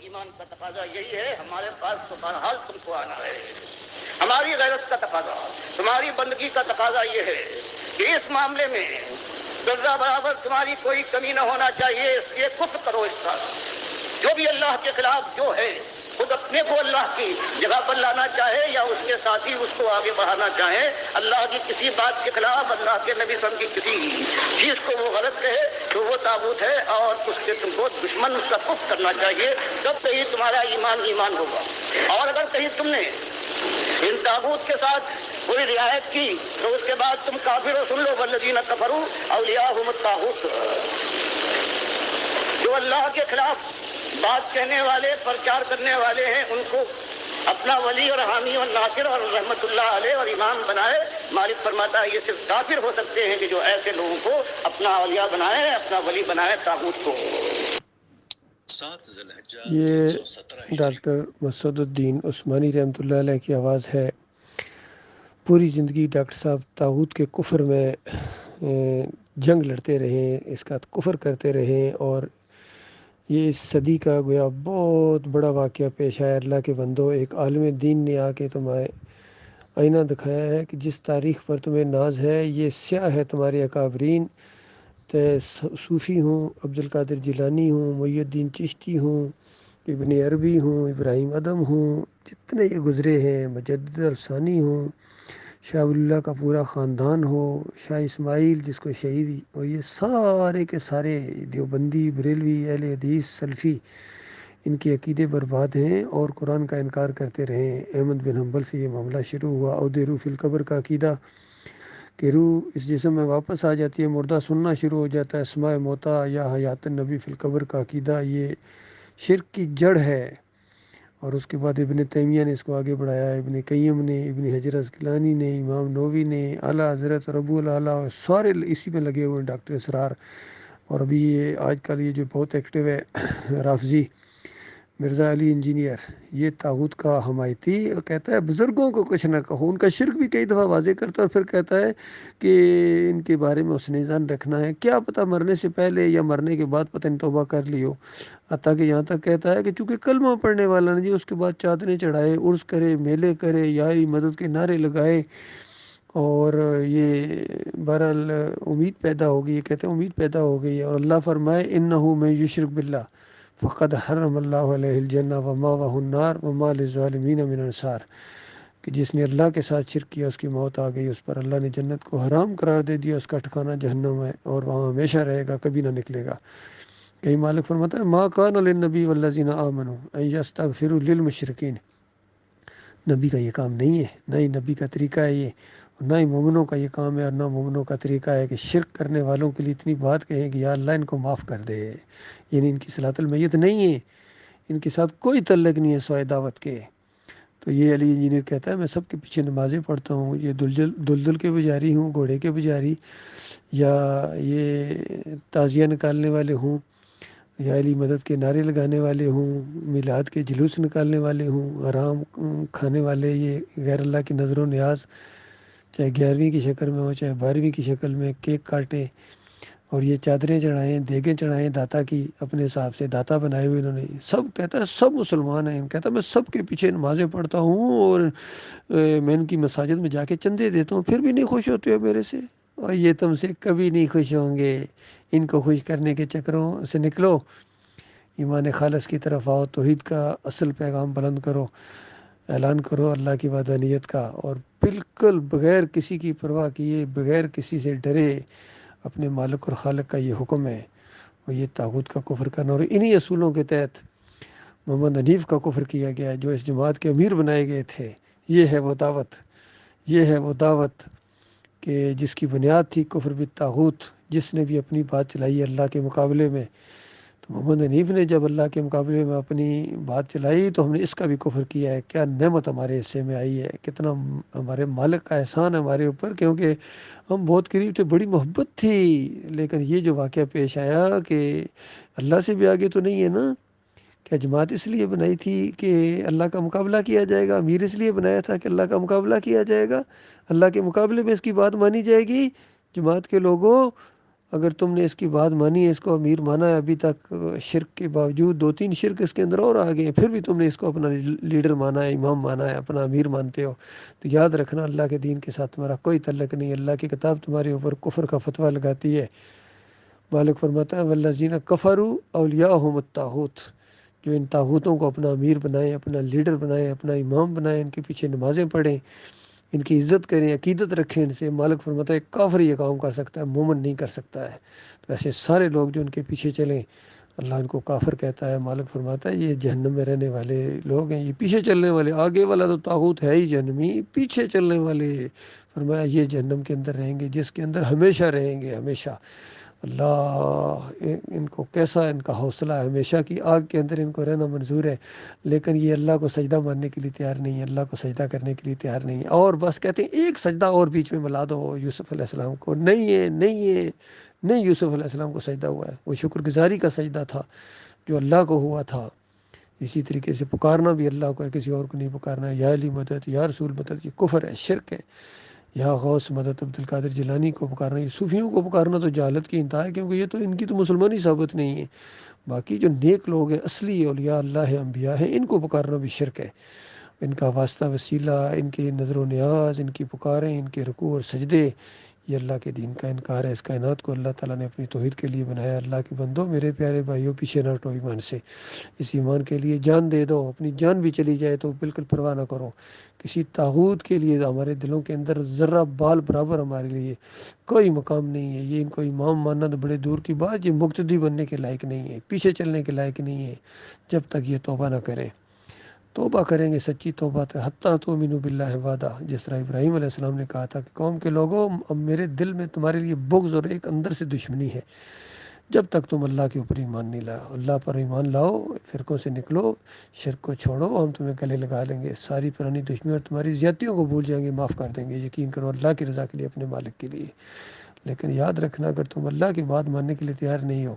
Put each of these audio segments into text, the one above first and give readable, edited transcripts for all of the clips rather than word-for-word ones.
ایمان کا تقاضا یہی ہے، ہمارے پاس تو بہرحال تم کو آنا ہے۔ ہماری غیرت کا تقاضا، تمہاری بندگی کا تقاضا یہ ہے کہ اس معاملے میں ذرہ برابر تمہاری کوئی کمی نہ ہونا چاہیے۔ یہ کفر کرو اس کا، جو بھی اللہ کے خلاف جو ہے، خود اپنے کو اللہ کی جگہ پر لانا چاہے یا اس کے ساتھی اس کو آگے بڑھانا چاہے، اللہ کی کسی بات کے خلاف، اللہ کے نبی صلی اللہ علیہ وسلم کی کسی چیز کو وہ غلط کہے تو وہ طاغوت ہے اور اس کے تم کو دشمن اس کا کفر کرنا چاہیے، تب کہیں تمہارا ایمان ہوگا۔ اور اگر کہیں تم نے ان طاغوت کے ساتھ کوئی رعایت کی تو اس کے بعد تم کافر ہو۔ سن لو، والذین کفروا اولیاءہم الطاغوت، جو اللہ کے خلاف بات کہنے والے، پرچار کرنے والے ہیں، ان کو اپنا ولی اور حامی اور ناصر اور رحمت اللہ علیہ اور امام بنائے۔ مالک فرماتا ہے یہ صرف کافر ہو سکتے ہیں کہ جو ایسے لوگوں کو اپنا اولیاء بنائے، اپنا ولی بنائے طاغوت کو۔ یہ ڈاکٹر مسعود الدین عثمانی رحمۃ اللہ علیہ کی آواز ہے۔ پوری زندگی ڈاکٹر صاحب طاغوت کے کفر میں جنگ لڑتے رہیں، اس کا کفر کرتے رہیں، اور یہ اس صدی کا گویا بہت بڑا واقعہ پیش آیا۔ اللہ کے بندو، ایک عالم دین نے آ کے تمہیں آئینہ دکھایا ہے کہ جس تاریخ پر تمہیں ناز ہے یہ سیاہ ہے تمہارے اکابرین، صوفی ہوں، عبدالقادر جیلانی ہوں، محی الدین چشتی ہوں، ابن عربی ہوں، ابراہیم ادم ہوں، جتنے یہ گزرے ہیں، مجدد الثانی ہوں، شاہ ولی اللہ کا پورا خاندان ہو، شاہ اسماعیل جس کو شہید، اور یہ سارے کے سارے دیوبندی، بریلوی، اہل حدیث، سلفی، ان کے عقیدے برباد ہیں اور قرآن کا انکار کرتے رہے ہیں۔ احمد بن حنبل سے یہ معاملہ شروع ہوا۔ عود روح فی القبر کا عقیدہ کہ روح اس جسم میں واپس آ جاتی ہے، مردہ سننا شروع ہو جاتا ہے۔ اسماء موتا یا حیات النبی فی القبر کا عقیدہ یہ شرک کی جڑ ہے، اور اس کے بعد ابن تیمیہ نے اس کو آگے بڑھایا، ابن قیم نے، ابن حجر عسقلانی نے، امام نووی نے، اعلیٰ حضرت ربو الاعلیٰ، سارے اسی میں لگے ہوئے ہیں، ڈاکٹر اسرار۔ اور ابھی یہ آج کل یہ جو بہت ایکٹیو ہے رافضی مرزا علی انجینئر، یہ طاغوت کا حمایتی، کہتا ہے بزرگوں کو کچھ نہ کہو، ان کا شرک بھی کئی دفعہ واضح کرتا ہے، اور پھر کہتا ہے کہ ان کے بارے میں حسن ظن رکھنا ہے، کیا پتہ مرنے سے پہلے یا مرنے کے بعد پتہ نہیں توبہ کر لیو۔ حتیٰ کہ یہاں تک کہتا ہے کہ چونکہ کلمہ پڑھنے والا نہیں، اس کے بعد چادریں چڑھائے، عرس کرے، میلے کرے، یاری مدد کے نعرے لگائے، اور یہ بہرحال امید پیدا ہوگی، یہ کہتے ہیں امید پیدا ہو گئی ہے۔ اور اللہ فرمائے انہ من یشرک باللہ فقد حرم اللہ علیہ الجنہ ومأواہ النار وما للظالمین من انصار، کہ جس نے اللہ کے ساتھ شرک کیا اس کی موت آ گئی، اس پر اللہ نے جنت کو حرام قرار دے دیا، اس کا ٹھکانہ جہنم ہے اور وہاں ہمیشہ رہے گا، کبھی نہ نکلے گا۔ کہیں مالک فرماتا ہے ما کان للنبی والذین آمنوا ان یستغفروا للمشرکین، نبی کا یہ کام نہیں ہے، نہ ہی نبی کا طریقہ ہے یہ، نہ ہی مومنوں کا یہ کام ہے، اور نہ مومنوں کا طریقہ ہے کہ شرک کرنے والوں کے لیے اتنی بات کہیں کہ یا اللہ ان کو معاف کر دے، یعنی ان کی صلاۃ المیت نہیں ہے، ان کے ساتھ کوئی تعلق نہیں ہے سوائے دعوت کے۔ تو یہ علی انجینئر کہتا ہے میں سب کے پیچھے نمازیں پڑھتا ہوں، یہ دلدل کے پجاری ہوں، گھوڑے کے پجاری، یا یہ تعزیہ نکالنے والے ہوں، یا علی مدد کے نعرے لگانے والے ہوں، میلاد کے جلوس نکالنے والے ہوں، حرام کھانے والے، یہ غیر اللہ کی نظر و نیاز چاہے 11ویں کی شکل میں ہو چاہے 12ویں کی شکل میں، کیک کاٹیں اور یہ چادریں چڑھائیں، دیگیں چڑھائیں داتا کی، اپنے حساب سے داتا بنائے ہوئے انہوں نے، سب کہتا ہے سب مسلمان ہیں، کہتا ہے میں سب کے پیچھے نمازیں پڑھتا ہوں اور میں ان کی مساجد میں جا کے چندے دیتا ہوں، پھر بھی نہیں خوش ہوتے ہو میرے سے، اور یہ تم سے کبھی نہیں خوش ہوں گے، ان کو خوش کرنے کے چکروں سے نکلو، ایمان خالص کی طرف آؤ، توحید کا اصل پیغام بلند کرو، اعلان کرو اللہ کی وحدانیت کا، اور بالکل بغیر کسی کی پرواہ کیے، بغیر کسی سے ڈرے اپنے مالک اور خالق کا یہ حکم ہے، اور یہ طاغوت کا کفر کرنا، اور انہی اصولوں کے تحت محمد حنیف کا کفر کیا گیا ہے جو اس جماعت کے امیر بنائے گئے تھے۔ یہ ہے وہ دعوت، یہ ہے وہ دعوت کہ جس کی بنیاد تھی کفر بالطاغوت، جس نے بھی اپنی بات چلائی اللہ کے مقابلے میں، تو محمد حنیف نے جب اللہ کے مقابلے میں اپنی بات چلائی تو ہم نے اس کا بھی کفر کیا ہے۔ کیا نعمت ہمارے حصے میں آئی ہے، کتنا ہمارے مالک کا احسان ہے ہمارے اوپر، کیونکہ ہم بہت قریب تھے، بڑی محبت تھی، لیکن یہ جو واقعہ پیش آیا کہ اللہ سے بھی آگے تو نہیں ہے نا، کیا جماعت اس لیے بنائی تھی کہ اللہ کا مقابلہ کیا جائے گا، امیر اس لیے بنایا تھا کہ اللہ کا مقابلہ کیا جائے گا، اللہ کے مقابلے میں اس کی بات مانی جائے گی، جماعت کے لوگوں اگر تم نے اس کی بات مانی ہے، اس کو امیر مانا ہے، ابھی تک شرک کے باوجود 2-3 شرک اس کے اندر اور آ گئے ہیں، پھر بھی تم نے اس کو اپنا لیڈر مانا ہے، امام مانا ہے، اپنا امیر مانتے ہو، تو یاد رکھنا اللہ کے دین کے ساتھ تمہارا کوئی تعلق نہیں۔ اللہ کی کتاب تمہارے اوپر کفر کا فتویٰ لگاتی ہے۔ مالک فرماتا ہے والذین کفروا اولیاءہم الطاغوت، جو ان طاغوتوں کو اپنا امیر بنائیں، اپنا لیڈر بنائیں، اپنا امام بنائیں، ان کے پیچھے نمازیں پڑھیں، ان کی عزت کریں، عقیدت رکھیں ان سے، مالک فرماتا ہے کافر یہ کام کر سکتا ہے، مومن نہیں کر سکتا ہے۔ تو ایسے سارے لوگ جو ان کے پیچھے چلیں، اللہ ان کو کافر کہتا ہے۔ مالک فرماتا ہے یہ جہنم میں رہنے والے لوگ ہیں، یہ پیچھے چلنے والے، آگے والا تو طاغوت ہے ہی جہنمی، پیچھے چلنے والے فرمایا یہ جہنم کے اندر رہیں گے، جس کے اندر ہمیشہ رہیں گے، ہمیشہ۔ اللہ ان کو کیسا ان کا حوصلہ ہے، ہمیشہ کی آگ کے اندر ان کو رہنا منظور ہے، لیکن یہ اللہ کو سجدہ ماننے کے لیے تیار نہیں ہے، اللہ کو سجدہ کرنے کے لیے تیار نہیں ہے، اور بس کہتے ہیں ایک سجدہ اور بیچ میں ملا دو یوسف علیہ السلام کو، نہیں ہے، نہیں ہے، نہیں یوسف علیہ السلام کو سجدہ ہوا ہے، وہ شکر گزاری کا سجدہ تھا جو اللہ کو ہوا تھا۔ اسی طریقے سے پکارنا بھی اللہ کو ہے، کسی اور کو نہیں پکارنا ہے، یا علی مدد، یا رسول مدد، یہ کفر ہے، شرک ہے۔ یا غوث مدد عبد القادر جیلانی کو پکارنا، یہ صوفیوں کو پکارنا تو جہالت کی انتہا ہے، کیونکہ یہ تو ان کی تو مسلمانی ثابت نہیں ہے۔ باقی جو نیک لوگ ہیں، اصلی اولیاء اللہ ہیں، انبیاء ہیں، ان کو پکارنا بھی شرک ہے۔ ان کا واسطہ وسیلہ، ان کے نظر و نیاز، ان کی پکاریں، ان کے رکوع اور سجدے، یہ اللہ کے دین کا انکار ہے۔ اس کائنات کو اللہ تعالیٰ نے اپنی توحید کے لیے بنایا۔ اللہ کے بندو، میرے پیارے بھائیوں، پیچھے نہ ہٹو ایمان سے، اس ایمان کے لیے جان دے دو، اپنی جان بھی چلی جائے تو بالکل پرواہ نہ کرو۔ کسی طاغوت کے لیے ہمارے دلوں کے اندر ذرہ بال برابر ہمارے لیے کوئی مقام نہیں ہے۔ یہ ان کو امام ماننا تو بڑے دور کی بات، یہ مقتدی بننے کے لائق نہیں ہے، پیچھے چلنے کے لائق نہیں ہے، جب تک یہ توبہ نہ کریں۔ توبہ کریں گے، سچی توبہ ہے، حتیٰ تؤمنوا باللہ وحدہ، جس طرح ابراہیم علیہ السلام نے کہا تھا کہ قوم کے لوگوں، اب میرے دل میں تمہارے لیے بغض اور ایک اندر سے دشمنی ہے، جب تک تم اللہ کے اوپر ایمان نہیں لاؤ، اللہ پر ایمان لاؤ، فرقوں سے نکلو، شرک کو چھوڑو، ہم تمہیں گلے لگا لیں گے، ساری پرانی دشمنی اور تمہاری زیادتیوں کو بھول جائیں گے، معاف کر دیں گے، یقین کرو اللہ کی رضا کے لیے، اپنے مالک کے لیے۔ لیکن یاد رکھنا، اگر تم اللہ کی بات ماننے کے لیے تیار نہیں ہو،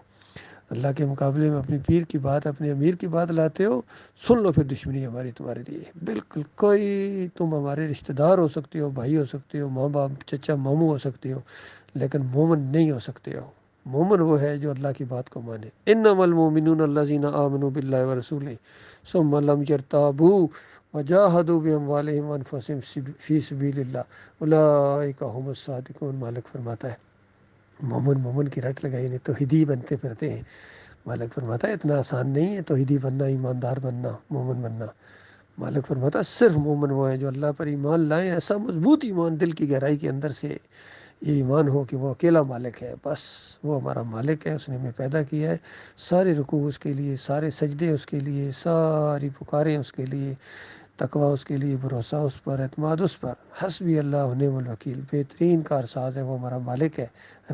اللہ کے مقابلے میں اپنی پیر کی بات، اپنے امیر کی بات لاتے ہو، سن لو، پھر دشمنی ہماری تمہارے لیے بالکل کوئی، تم ہمارے رشتہ دار ہو سکتے ہو، بھائی ہو سکتے ہو، ماں باپ، چچا ماموں ہو سکتے ہو، لیکن مومن نہیں ہو سکتے ہو۔ مومن وہ ہے جو اللہ کی بات کو مانے۔ انما المؤمنون الذین آمنوا باللہ ورسولہ ثم لم یرتابوا وجاہدوا باموالہم وانفسہم فی سبیل اللہ اولئک هم الصادقون۔ مالک فرماتا ہے مومن کی رٹ لگائی نہیں، توحیدی بنتے پھرتے ہیں۔ مالک فرماتا ہے اتنا آسان نہیں ہے توحیدی بننا، ایماندار بننا، مومن بننا۔ مالک فرماتا ہے صرف مومن وہ ہیں جو اللہ پر ایمان لائیں، ایسا مضبوط ایمان دل کی گہرائی کے اندر سے یہ ایمان ہو کہ وہ اکیلا مالک ہے، بس وہ ہمارا مالک ہے، اس نے ہمیں پیدا کیا ہے، سارے رکوع اس کے لیے، سارے سجدے اس کے لیے، ساری پکاریں اس کے لیے، تقویٰ اس کے لیے، بھروسہ اس پر، اعتماد اس پر، حسبی اللہ ونعم الوکیل، بہترین کارساز ہے، وہ ہمارا مالک ہے،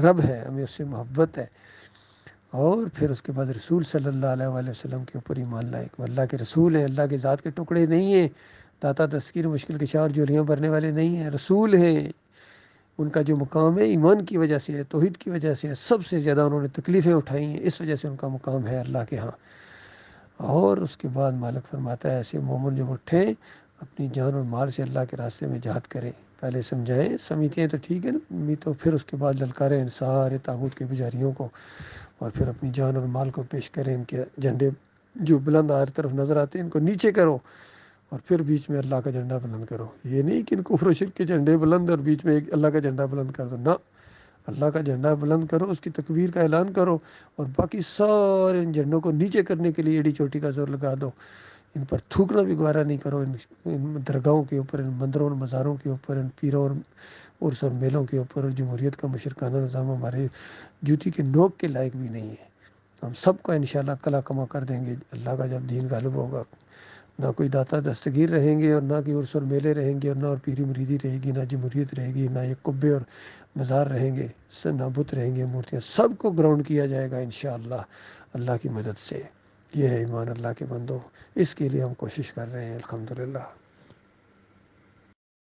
رب ہے، ہمیں اس سے محبت ہے۔ اور پھر اس کے بعد رسول صلی اللہ علیہ وآلہ وسلم کے اوپر ایمان لائے کہ وہ اللہ کے رسول ہیں، اللہ کے ذات کے ٹکڑے نہیں ہیں، داتا تذکیر مشکل کشا اور جولیاں بھرنے والے نہیں ہیں، رسول ہیں۔ ان کا جو مقام ہے ایمان کی وجہ سے ہے، توحید کی وجہ سے ہے، سب سے زیادہ انہوں نے تکلیفیں اٹھائی ہیں، اس وجہ سے ان کا مقام ہے اللہ کے ہاں۔ اور اس کے بعد مالک فرماتا ہے ایسے مومن جو اٹھیں، اپنی جان اور مال سے اللہ کے راستے میں جہاد کریں، پہلے سمجھائیں، سمجھتے ہیں تو ٹھیک ہے نا، تو پھر اس کے بعد للکاریں ان سارے طاغوت کے پجاریوں کو، اور پھر اپنی جان اور مال کو پیش کریں، ان کے جھنڈے جو بلند ہر طرف نظر آتے ہیں ان کو نیچے کرو، اور پھر بیچ میں اللہ کا جھنڈا بلند کرو۔ یہ نہیں کہ ان کفر و شرک کے جھنڈے بلند اور بیچ میں ایک اللہ کا جھنڈا بلند کر دو، نہ، اللہ کا جھنڈا بلند کرو، اس کی تکبیر کا اعلان کرو، اور باقی سارے ان جھنڈوں کو نیچے کرنے کے لیے ایڑی چوٹی کا زور لگا دو، ان پر تھوکنا بھی گوارا نہیں کرو، ان درگاہوں کے اوپر، ان مندروں اور مزاروں کے اوپر، ان پیروں اور عرس اور میلوں کے اوپر، اور جمہوریت کا مشرکانہ نظام ہمارے جوتی کے نوک کے لائق بھی نہیں ہے۔ ہم سب کو انشاءاللہ کلا کما کر دیں گے اللہ کا جب دین غالب ہوگا، نہ کوئی داتا دستگیر رہیں گے، اور نہ کوئی عرس اور میلے رہیں گے، اور نہ اور پیری مریدی رہے گی، نہ جمہوریت رہے گی، نہ یہ قبے اور مزار رہیں گے، نہ بت رہیں گے، مورتیاں، سب کو گراؤنڈ کیا جائے گا انشاءاللہ اللہ کی مدد سے۔ یہ ہے ایمان اللہ کے بندو، اس کے لیے ہم کوشش کر رہے ہیں الحمدللہ۔